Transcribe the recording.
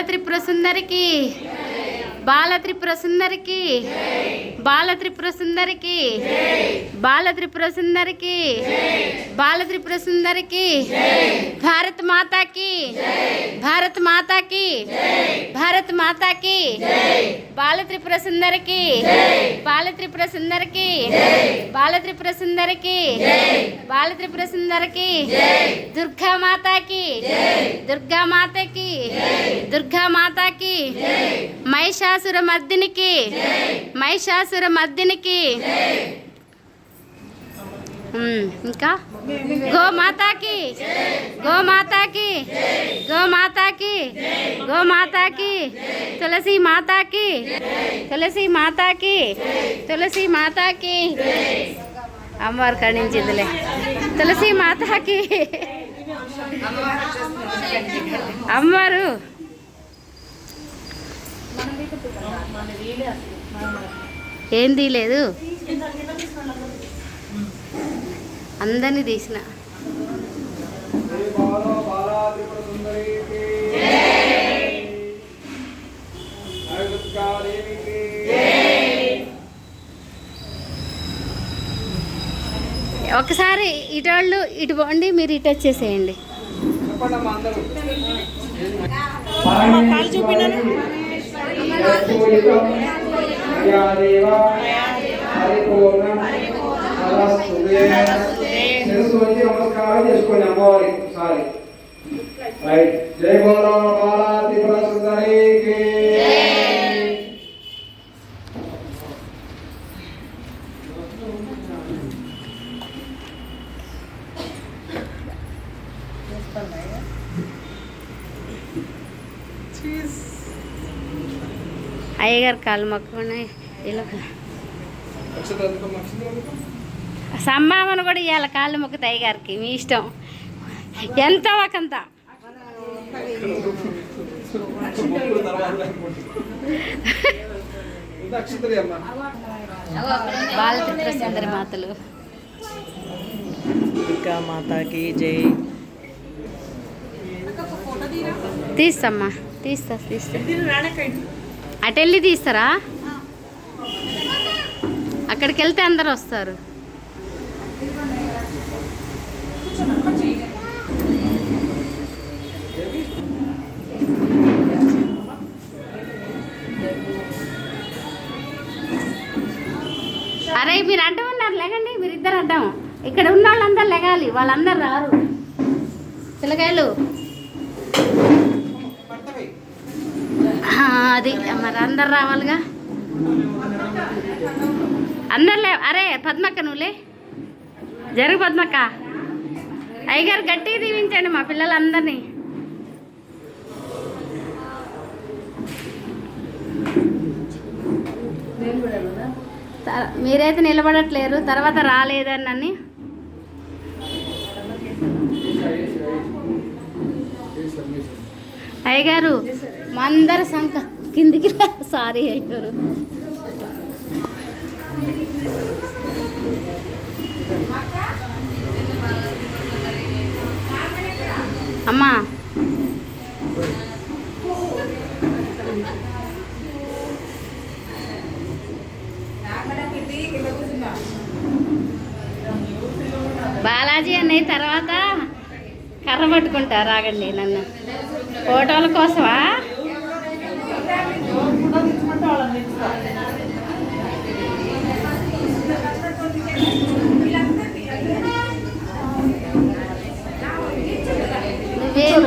త్రిపుర సుందరికి బాల త్రిపుర సుందరికి బాల త్రిపుర సుందరికి బాల త్రిపుర సుందరికి బాల త్రిపుర సుందరికి భారత్ మాతాకి భారత్ మాతాకి భారత్ మాతాకి బాల త్రిపుర సుందరికి బాల త్రిపుర సుందరికి బాల త్రిపుర సుందరికి బాల త్రిపుర సుందరికి దుర్గా మాతాకి దుర్గా మాతకి దుర్గా మాతాకి మహిషాసుర మర్దినికి మహిషాసుర మర్దినికి ఇంకా గోమాతాకి గోమాతాకి గోమాతాకి గోమాతాకి తులసి మాతాకి తులసి మాతాకి తులసి మాతాకి అమ్మవారు కణించిందిలే తులసి మాతాకి అమ్మవారు ఏం తీయలేదు అందరినీ తీసిన ఒకసారి ఇటోళ్ళు ఇటు పోండి, మీరు ఇటు వచ్చేసేయండి. నమస్కారం చేసుకోండి అమ్మవారి ఒకసారి. జై బోలో బాలా త్రిపుర సుందరికి. అయ్యగారు కాళ్ళు మొక్కుకుని సంభావన కూడా ఇవ్వాలి. కాళ్ళు మొక్కుతాయి అయ్యగారికి, మీ ఇష్టం, ఎంత ఒకంత. బాల త్రిపుర సుందరి మాతలు దుర్గా మాతాకి జై. తీస్తామ్మా, తీస్తా తీస్తా. అటు వెళ్ళి తీస్తారా? అక్కడికి వెళ్తే అందరు వస్తారు. అరే మీరు అడ్డం ఉన్నారు, లేకండి. మీరు ఇద్దరు అడ్డం. ఇక్కడ ఉన్న వాళ్ళందరూ లెగాలి, వాళ్ళందరూ రారు. పిల్లకాయలు అది మరి అందరు రావాలిగా. అందరులే. అరే పద్మక్క నువ్వులే, జరుగు పద్మక్క. అయ్యగారు గట్టిగా దీవించండి మా పిల్లలందరినీ. మీరైతే నిలబడట్లేరు, తర్వాత రాలేదన్నని. అయ్యగారు మా అందరి సంఖ కిందికి సారీ అయ్యారు. అమ్మా బాలాజీ అన్నయ్య తర్వాత కర్ర పట్టుకుంటారు. ఆగండి, నన్ను ఫోటోల కోసమా? నువ్వేం